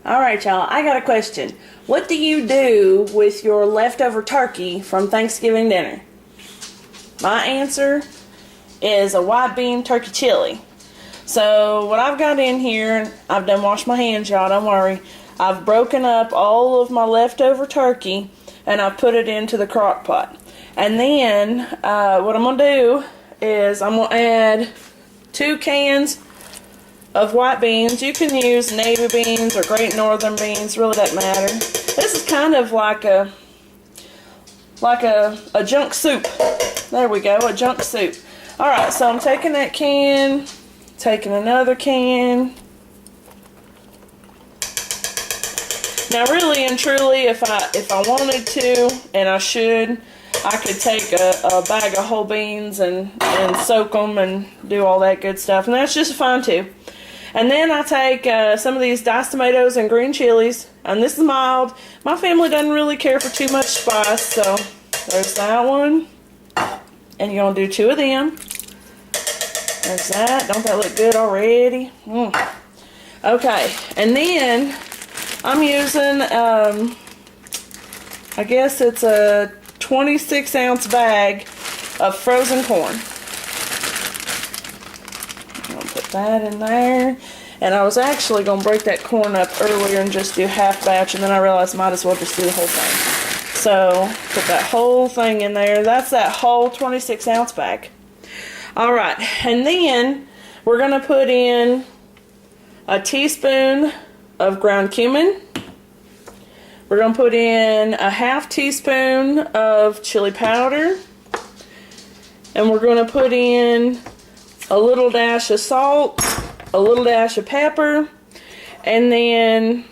Alright y'all, I got a question. What do you do with your leftover turkey from Thanksgiving dinner? My answer is a white bean turkey chili. So what I've got in here, I've done washed my hands, y'all, don't worry. I've broken up all of my leftover turkey and I've put it into the crock pot. And then what I'm going to do is I'm going to add 2 cans of white beans. You can use navy beans or great northern beans, really doesn't matter. This is kind of like a junk soup. There we go, a junk soup. Alright, so I'm taking that can, taking another can. Now really and truly, if I wanted to, and I should, I could take a bag of whole beans and soak them and do all that good stuff, and that's just fine too. And then I take some of these diced tomatoes and green chilies, and this is mild. My family doesn't really care for too much spice, so there's that one. And you're going to do 2 of them. There's that. Don't that look good already? Okay, and then I'm using, I guess it's a 26-ounce bag of frozen corn. That in there, and I was actually going to break that corn up earlier and just do half batch, and then I realized I might as well just do the whole thing. So put that whole thing in there. That's that whole 26-ounce bag. Alright, and then we're going to put in a teaspoon of ground cumin. We're going to put in a ½ teaspoon of chili powder, and we're going to put in a little dash of salt, a little dash of pepper, and then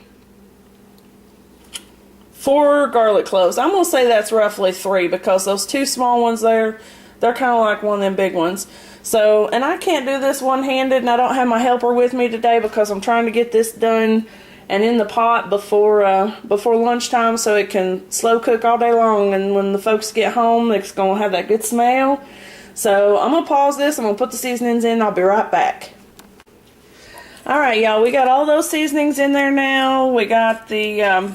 4 garlic cloves. I'm going to say that's roughly 3 because those 2 small ones there, they're kind of like one of them big ones. So, and I can't do this one-handed, and I don't have my helper with me today because I'm trying to get this done and in the pot before lunchtime so it can slow cook all day long, and when the folks get home it's going to have that good smell. So I'm going to pause this, I'm going to put the seasonings in, I'll be right back. Alright y'all, we got all those seasonings in there now. We got the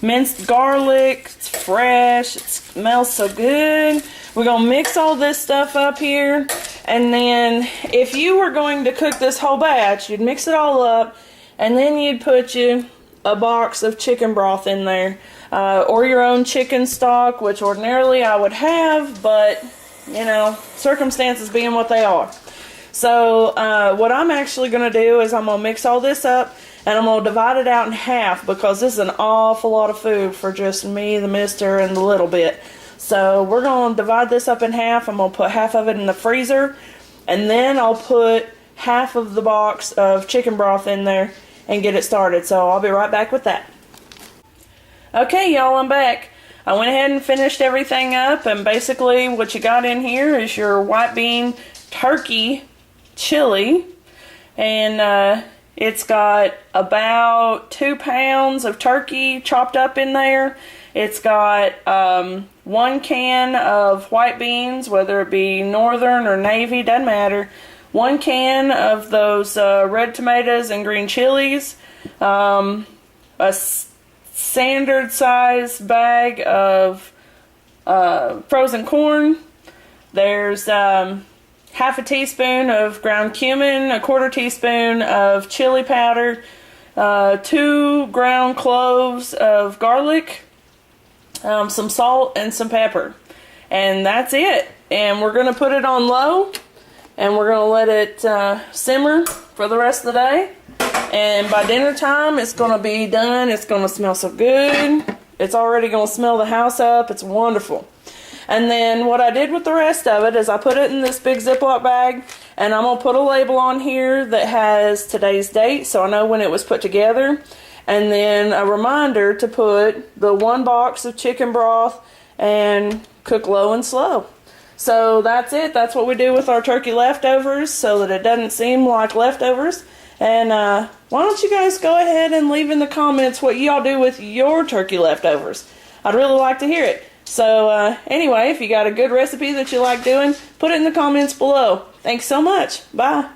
minced garlic, it's fresh, it smells so good. We're going to mix all this stuff up here, and then if you were going to cook this whole batch, you'd mix it all up, and then you'd put you a box of chicken broth in there, or your own chicken stock, which ordinarily I would have, but you know, circumstances being what they are. So what I'm actually going to do is I'm going to mix all this up, and I'm going to divide it out in half because this is an awful lot of food for just me, the mister, and the little bit. So we're going to divide this up in half. I'm going to put half of it in the freezer, and then I'll put half of the box of chicken broth in there and get it started. So I'll be right back with that. Okay y'all, I'm back. I went ahead and finished everything up, and basically what you got in here is your white bean turkey chili, and it's got about 2 pounds of turkey chopped up in there. It's got 1 can of white beans, whether it be northern or navy, doesn't matter. 1 can of those red tomatoes and green chilies, a standard size bag of frozen corn. There's ½ a teaspoon of ground cumin, 1/4 teaspoon of chili powder, 2 ground cloves of garlic, some salt, and some pepper. And that's it. And we're going to put it on low, and we're going to let it simmer for the rest of the day. And by dinner time, it's going to be done. It's going to smell so good. It's already going to smell the house up. It's wonderful. And then what I did with the rest of it is I put it in this big Ziploc bag, and I'm going to put a label on here that has today's date so I know when it was put together. And then a reminder to put the 1 box of chicken broth and cook low and slow. So that's it. That's what we do with our turkey leftovers so that it doesn't seem like leftovers. And why don't you guys go ahead and leave in the comments what y'all do with your turkey leftovers. I'd really like to hear it. So anyway, if you got a good recipe that you like doing, put it in the comments below. Thanks so much. Bye.